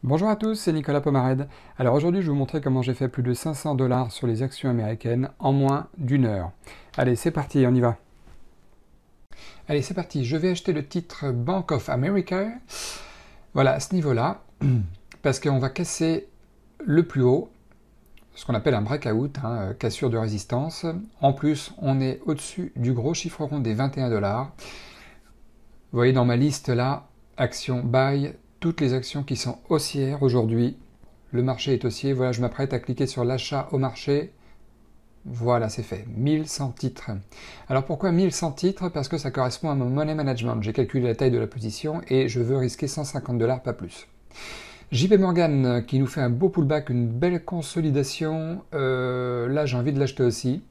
Bonjour à tous, c'est Nicolas Pomarède. Alors aujourd'hui, je vais vous montrer comment j'ai fait plus de 500 $ sur les actions américaines en moins d'une heure. Allez, c'est parti, on y va. Allez, c'est parti. Je vais acheter le titre Bank of America. Voilà, à ce niveau-là, parce qu'on va casser le plus haut, ce qu'on appelle un breakout, cassure de résistance. En plus, on est au-dessus du gros chiffre rond des 21 $. Vous voyez dans ma liste là, actions buy, toutes les actions qui sont haussières aujourd'hui. Le marché est haussier. Voilà, je m'apprête à cliquer sur l'achat au marché. Voilà, c'est fait. 1100 titres. Alors pourquoi 1100 titres? Parce que ça correspond à mon money management. J'ai calculé la taille de la position et je veux risquer 150 $, pas plus. JP Morgan qui nous fait un beau pullback, une belle consolidation. Là, j'ai envie de l'acheter aussi.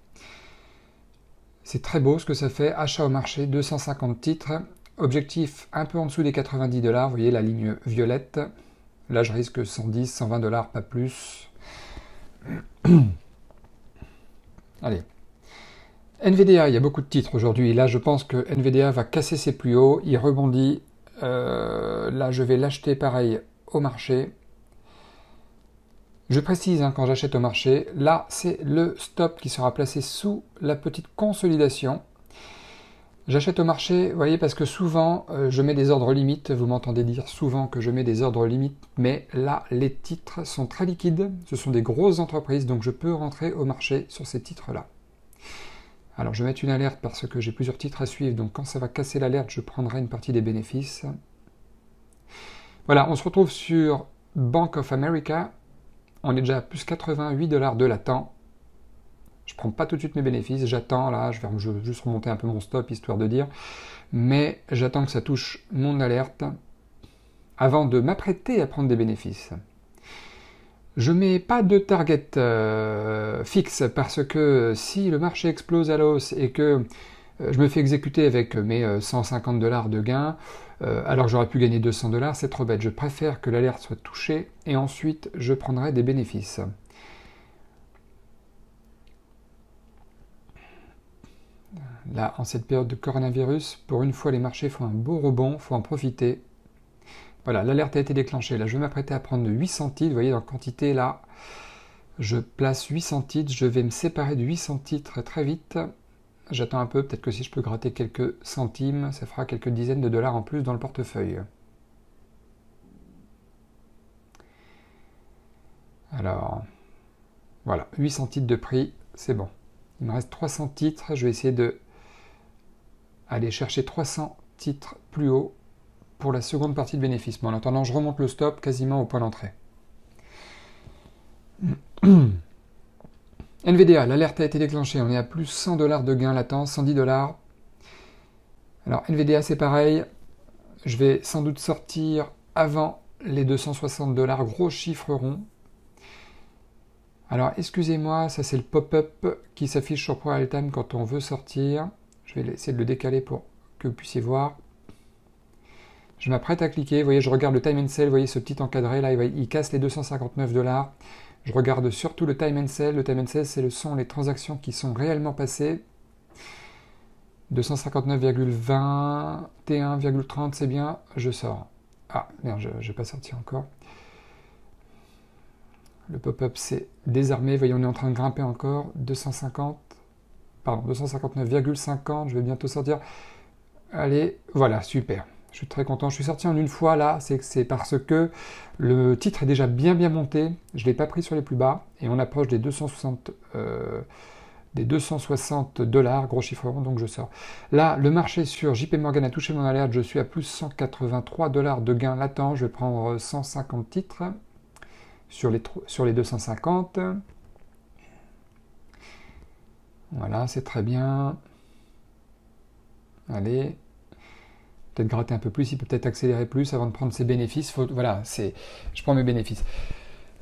C'est très beau ce que ça fait. Achat au marché, 250 titres. Objectif un peu en dessous des 90 $. Vous voyez la ligne violette. Là, je risque 110, 120 $, pas plus. Allez. NVDA, il y a beaucoup de titres aujourd'hui. Là, je pense que NVDA va casser ses plus hauts. Il rebondit. Là, je vais l'acheter pareil au marché. Je précise quand j'achète au marché, là, c'est le stop qui sera placé sous la petite consolidation. J'achète au marché, vous voyez, parce que souvent, je mets des ordres limites. Vous m'entendez dire souvent que je mets des ordres limites, mais là, les titres sont très liquides. Ce sont des grosses entreprises, donc je peux rentrer au marché sur ces titres-là. Alors, je vais mettre une alerte parce que j'ai plusieurs titres à suivre, donc quand ça va casser l'alerte, je prendrai une partie des bénéfices. Voilà, on se retrouve sur Bank of America. On est déjà à plus 88 $ de latent. Je prends pas tout de suite mes bénéfices, j'attends là, je vais juste remonter un peu mon stop histoire de dire, mais j'attends que ça touche mon alerte avant de m'apprêter à prendre des bénéfices. Je mets pas de target fixe parce que si le marché explose à la hausse et que je me fais exécuter avec mes 150 $ de gains, alors que j'aurais pu gagner 200 $, c'est trop bête. Je préfère que l'alerte soit touchée et ensuite je prendrai des bénéfices. Là, en cette période de coronavirus, pour une fois, les marchés font un beau rebond, il faut en profiter. Voilà, l'alerte a été déclenchée. Là, je vais m'apprêter à prendre 800 titres. Vous voyez, dans quantité, là, je place 800 titres. Je vais me séparer de 800 titres très vite. J'attends un peu, peut-être que si je peux gratter quelques centimes, ça fera quelques dizaines de dollars en plus dans le portefeuille. Alors, voilà, 800 titres de prix, c'est bon. Il me reste 300 titres. Je vais essayer de aller chercher 300 titres plus haut pour la seconde partie de bénéfice. Bon, en attendant, je remonte le stop quasiment au point d'entrée. NVDA, l'alerte a été déclenchée. On est à plus 100 $ de gain latent, 110 $. Alors, NVDA, c'est pareil. Je vais sans doute sortir avant les 260 $, gros chiffre rond. Alors, excusez-moi, ça c'est le pop-up qui s'affiche sur Pro Time quand on veut sortir. Je vais essayer de le décaler pour que vous puissiez voir. Je m'apprête à cliquer, vous voyez, je regarde le time and sell, vous voyez ce petit encadré là, il casse les 259 $. Je regarde surtout le time and sell. Le time and sell, sont les transactions qui sont réellement passées. 259,21,30, c'est bien, je sors. Ah, merde, je n'ai pas sorti encore. Le pop-up s'est désarmé, vous voyez, on est en train de grimper encore. 259,50, je vais bientôt sortir. Allez, voilà, super. Je suis très content. Je suis sorti en une fois là, c'est parce que le titre est déjà bien monté. Je ne l'ai pas pris sur les plus bas et on approche des 260 $, gros chiffre rond, donc je sors. Là, le marché sur JP Morgan a touché mon alerte. Je suis à plus 183 $ de gain latent. Je vais prendre 150 titres sur les 250. Voilà, c'est très bien. Allez. Peut-être gratter un peu plus, il peut peut-être accélérer plus avant de prendre ses bénéfices. Voilà, je prends mes bénéfices.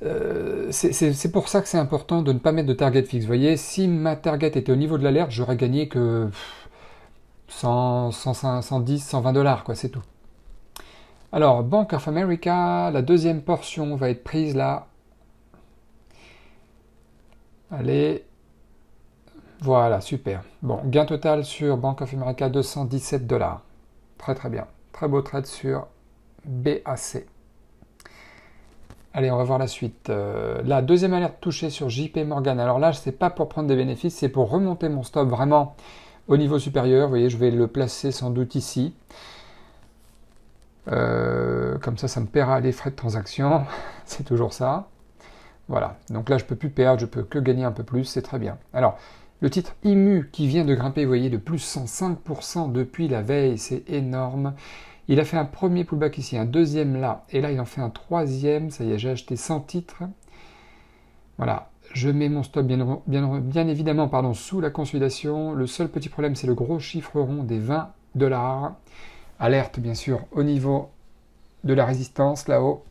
C'est pour ça que c'est important de ne pas mettre de target fixe. Vous voyez, si ma target était au niveau de l'alerte, j'aurais gagné que 100, 110, 120 $, quoi, c'est tout. Alors, Bank of America, la deuxième portion va être prise là. Allez. Voilà, super. Bon, gain total sur Bank of America, 217 $. Très très bien. Très beau trade sur BAC. Allez, on va voir la suite. La deuxième alerte touchée sur JP Morgan. Alors là, c'est pas pour prendre des bénéfices, c'est pour remonter mon stop vraiment au niveau supérieur. Vous voyez, je vais le placer sans doute ici. Comme ça me paiera les frais de transaction. C'est toujours ça. Voilà. Donc là, je peux plus perdre, je peux que gagner un peu plus. C'est très bien. Alors, le titre IMU qui vient de grimper, vous voyez, de plus 105% depuis la veille. C'est énorme. Il a fait un premier pullback ici, un deuxième là, et là il en fait un troisième. Ça y est, j'ai acheté 100 titres. Voilà, je mets mon stop bien évidemment sous la consolidation. Le seul petit problème, c'est le gros chiffre rond des 20$. Alerte, bien sûr, au niveau de la résistance, là-haut.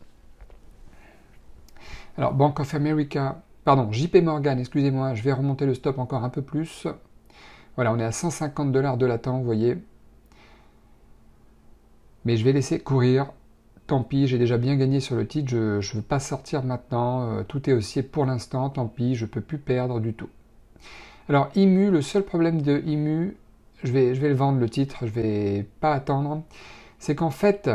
Alors, Bank of America, pardon, JP Morgan, excusez-moi, je vais remonter le stop encore un peu plus. Voilà, on est à 150$ de latent, vous voyez. Mais je vais laisser courir. Tant pis, j'ai déjà bien gagné sur le titre, je ne veux pas sortir maintenant. Tout est haussier pour l'instant, tant pis, je ne peux plus perdre du tout. Alors, IMU, le seul problème de IMU, je vais le vendre le titre, je ne vais pas attendre. C'est qu'en fait,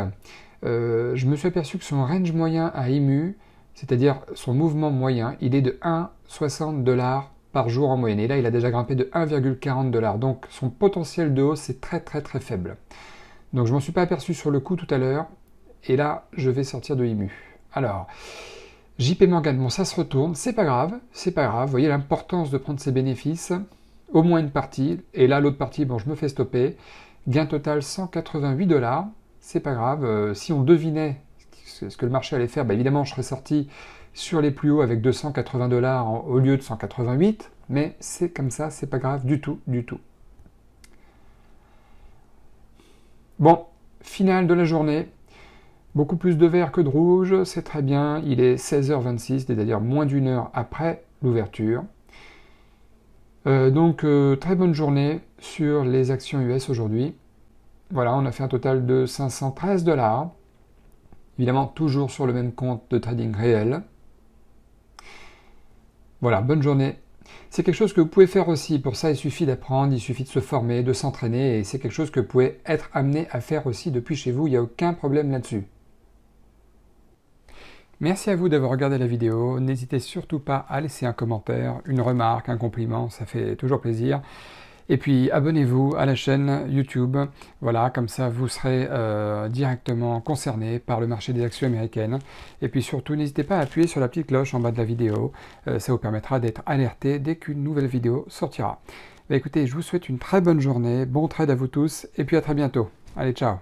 je me suis aperçu que son range moyen à IMU, c'est-à-dire son mouvement moyen, il est de 1,60$ par jour en moyenne. Et là, il a déjà grimpé de 1,40$. Donc, son potentiel de hausse est très très très faible. Donc je ne m'en suis pas aperçu sur le coup tout à l'heure, et là je vais sortir de IMU. Alors, JP Morgan, bon ça se retourne, c'est pas grave, vous voyez l'importance de prendre ses bénéfices, au moins une partie, et là l'autre partie, bon je me fais stopper, gain total 188$, c'est pas grave, si on devinait ce que le marché allait faire, bah évidemment je serais sorti sur les plus hauts avec 280$ au lieu de 188$, mais c'est comme ça, c'est pas grave du tout, du tout. Bon, finale de la journée, beaucoup plus de vert que de rouge, c'est très bien, il est 16h26, c'est-à-dire moins d'une heure après l'ouverture. Donc très bonne journée sur les actions US aujourd'hui. Voilà, on a fait un total de 513$, évidemment toujours sur le même compte de trading réel. Voilà, bonne journée. C'est quelque chose que vous pouvez faire aussi. Pour ça, il suffit d'apprendre, il suffit de se former, de s'entraîner. Et c'est quelque chose que vous pouvez être amené à faire aussi depuis chez vous. Il n'y a aucun problème là-dessus. Merci à vous d'avoir regardé la vidéo. N'hésitez surtout pas à laisser un commentaire, une remarque, un compliment. Ça fait toujours plaisir. Et puis, abonnez-vous à la chaîne YouTube. Voilà, comme ça, vous serez directement concerné par le marché des actions américaines. Et puis surtout, n'hésitez pas à appuyer sur la petite cloche en bas de la vidéo. Ça vous permettra d'être alerté dès qu'une nouvelle vidéo sortira. Bah, écoutez, je vous souhaite une très bonne journée. Bon trade à vous tous. Et puis à très bientôt. Allez, ciao!